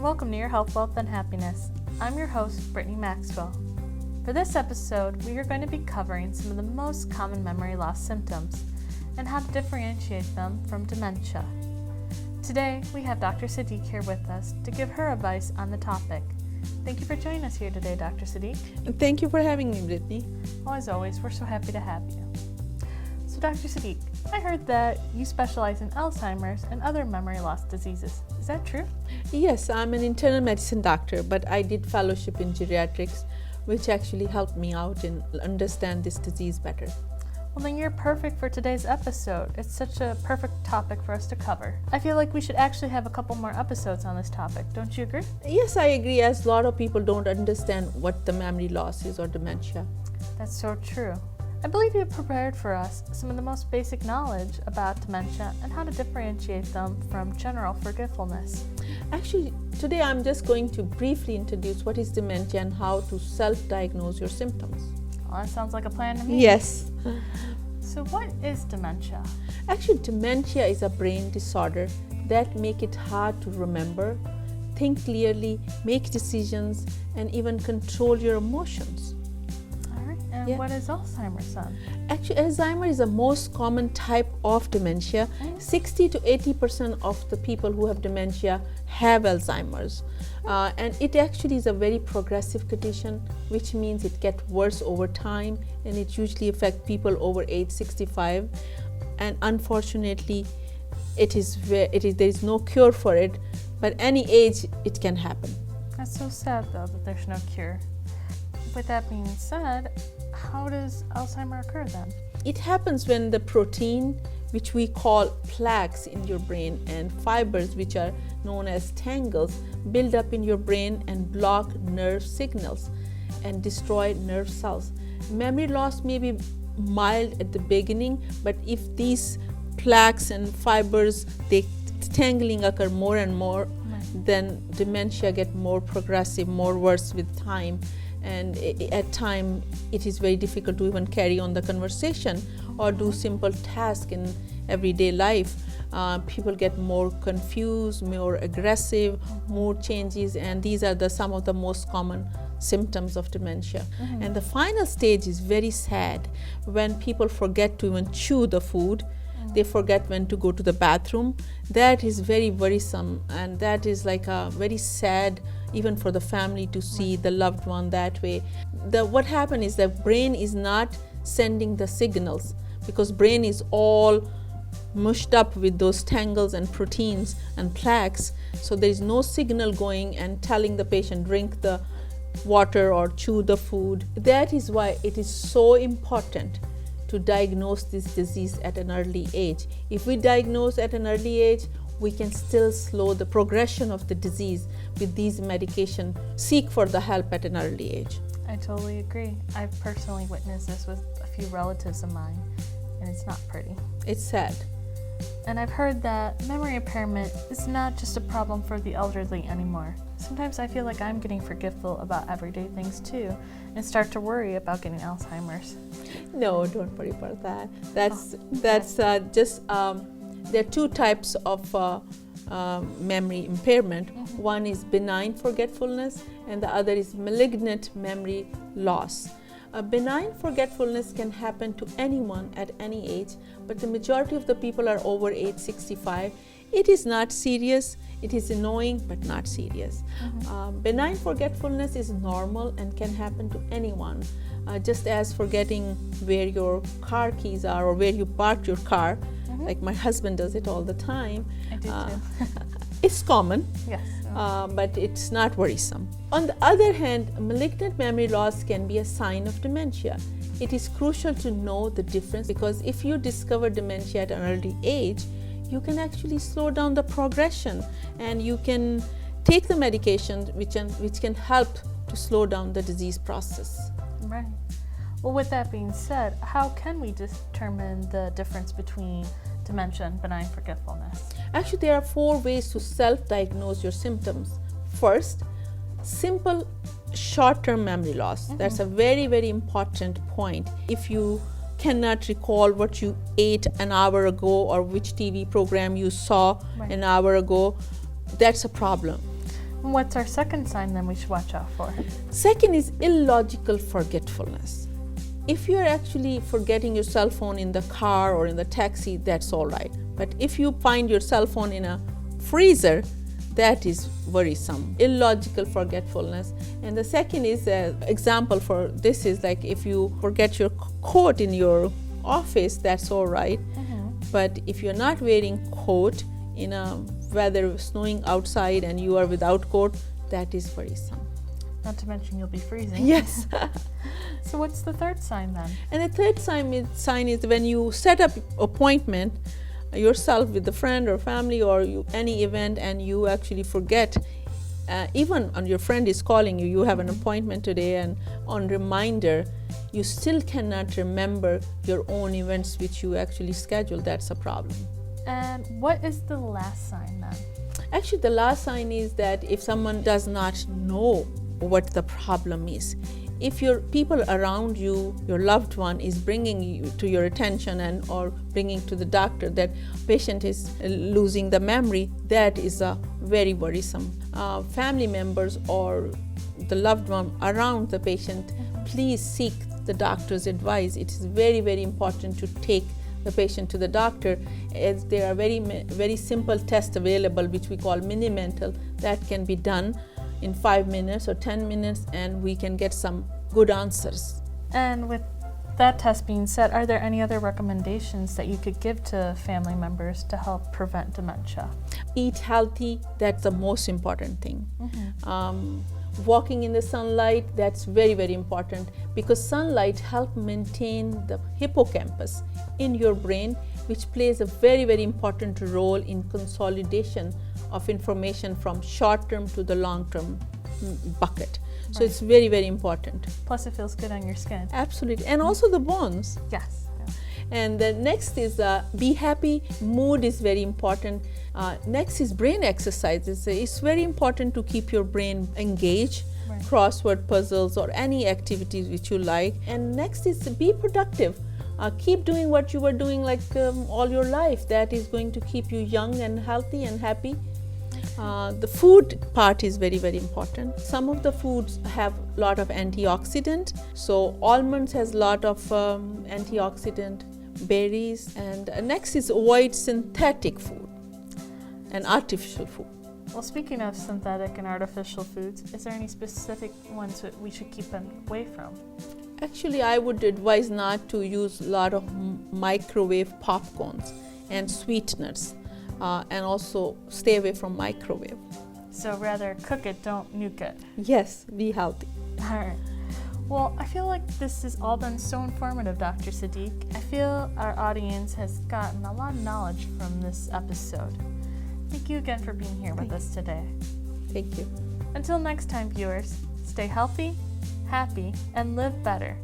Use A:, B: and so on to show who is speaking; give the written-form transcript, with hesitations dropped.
A: welcome to Your Health, Wealth, and Happiness. I'm your host, Brittany Maxwell. For this episode, we are going to be covering some of the most common memory loss symptoms and how to differentiate them from dementia. Today, we have Dr. Sadiq here with us to give her advice on the topic. Thank you for joining us here today, Dr. Sadiq.
B: Thank you for having me, Brittany.
A: Well, as always, we're so happy to have you. So, Dr. Sadiq, I heard that you specialize in Alzheimer's and other memory loss diseases. Is that true?
B: Yes, I'm an internal medicine doctor, but I did fellowship in geriatrics, which actually helped me out and understand this disease better.
A: Well, then you're perfect for today's episode. It's such a perfect topic for us to cover. I feel like we should actually have a couple more episodes on this topic. Don't you agree?
B: Yes, I agree, as a lot of people don't understand what the memory loss is or dementia.
A: That's so true. I believe you prepared for us some of the most basic knowledge about dementia and how to differentiate them from general forgetfulness.
B: Actually, today I'm just going to briefly introduce what is dementia and how to self-diagnose your symptoms.
A: Well, that sounds like a plan to me.
B: Yes.
A: So what is dementia?
B: Actually, dementia is a brain disorder that make it hard to remember, think clearly, make decisions, and even control your emotions.
A: And what is Alzheimer's then?
B: Actually, Alzheimer's is the most common type of dementia. 60 to 80% of the people who have dementia have Alzheimer's. And it actually is a very progressive condition, which means it gets worse over time, and it usually affects people over age 65. And unfortunately, there is no cure for it, but any age it can happen.
A: That's so sad, though, that there's no cure. With that being said, how does Alzheimer's occur then?
B: It happens when the protein, which we call plaques in your brain, and fibers, which are known as tangles, build up in your brain and block nerve signals and destroy nerve cells. Memory loss may be mild at the beginning, but if these plaques and fibers, the tangling occur more and more, then dementia get more progressive, more worse with time. And at time, it is very difficult to even carry on the conversation or do simple tasks in everyday life. People get more confused, more aggressive, mood changes, and these are some of the most common symptoms of dementia. And the final stage is very sad, when people forget to even chew the food. They forget when to go to the bathroom. That is very worrisome, and that is like a very sad, even for the family, to see the loved one that way. What happens is the brain is not sending the signals, because brain is all mushed up with those tangles and proteins and plaques, so there is no signal going and telling the patient drink the water or chew the food. That is why it is so important to diagnose this disease at an early age. If we diagnose at an early age, we can still slow the progression of the disease with these medications. Seek for the help at an early age.
A: I totally agree. I've personally witnessed this with a few relatives of mine, and it's not pretty.
B: It's sad.
A: And I've heard that memory impairment is not just a problem for the elderly anymore. Sometimes I feel like I'm getting forgetful about everyday things too, and start to worry about getting Alzheimer's.
B: No, don't worry about that. There are two types of memory impairment. One is benign forgetfulness, and the other is malignant memory loss. Benign forgetfulness can happen to anyone at any age, but the majority of the people are over age 65. It is not serious. It is annoying, but not serious. Benign forgetfulness is normal and can happen to anyone. Just as forgetting where your car keys are or where you parked your car, like my husband does it all the time.
A: I do too.
B: It's common.
A: Yes.
B: But it's not worrisome. On the other hand, malignant memory loss can be a sign of dementia. It is crucial to know the difference, because if you discover dementia at an early age, you can actually slow down the progression, and you can take the medication which can help to slow down the disease process.
A: Right. Well, with that being said, how can we determine the difference between dementia and benign forgetfulness?
B: Actually, there are 4 ways to self-diagnose your symptoms. First, simple short-term memory loss. That's a very, very important point. If you cannot recall what you ate an hour ago or which TV program you saw an hour ago, that's a problem.
A: What's our second sign then we should watch out for?
B: Second is illogical forgetfulness. If you're actually forgetting your cell phone in the car or in the taxi, that's all right. But if you find your cell phone in a freezer, that is worrisome. Illogical forgetfulness. And the second is example for this is like if you forget your coat in your office, that's all right. But if you're not wearing coat in a weather snowing outside and you are without coat, that is worrisome.
A: Not to mention you'll be freezing.
B: Yes.
A: So what's the third sign then?
B: And the third sign is when you set up appointment yourself with a friend or family or any event and you actually forget, even when your friend is calling you, you have an appointment today, and on reminder, you still cannot remember your own events which you actually scheduled. That's a problem.
A: And what is the last sign then?
B: Actually, the last sign is that if someone does not know what the problem is, if your people around you, your loved one, is bringing you to your attention and or bringing to the doctor that patient is losing the memory, that is a very worrisome. Family members or the loved one around the patient, please seek the doctor's advice. It is very, very important to take the patient to the doctor, as there are very simple tests available which we call mini-mental that can be done in 5 minutes or 10 minutes, and we can get some good answers.
A: And with that test being said, are there any other recommendations that you could give to family members to help prevent dementia?
B: Eat healthy, that's the most important thing. Walking in the sunlight, that's very, very important, because sunlight helps maintain the hippocampus in your brain, which plays a very, very important role in consolidation of information from short-term to the long-term bucket. So
A: Right.
B: it's very, very important.
A: Plus it feels good on your skin.
B: Absolutely. And also the bones.
A: Yes.
B: And the next is be happy. Mood is very important. Next is brain exercises. It's very important to keep your brain engaged.
A: Right.
B: Crossword puzzles or any activities which you like. And next is be productive. Keep doing what you were doing like all your life. That is going to keep you young and healthy and happy. The food part is very, very important. Some of the foods have a lot of antioxidant. So almonds has a lot of antioxidant, berries. And next is avoid synthetic food and artificial food.
A: Well, speaking of synthetic and artificial foods, is there any specific ones that we should keep away from?
B: Actually, I would advise not to use a lot of microwave popcorns and sweeteners, and also stay away from microwave.
A: So rather cook it, don't nuke it.
B: Yes, be healthy.
A: All right. Well, I feel like this has all been so informative, Dr. Sadiq. I feel our audience has gotten a lot of knowledge from this episode. Thank you again for being here with us today.
B: Thank you.
A: Until next time, viewers, stay healthy, happy, and live better.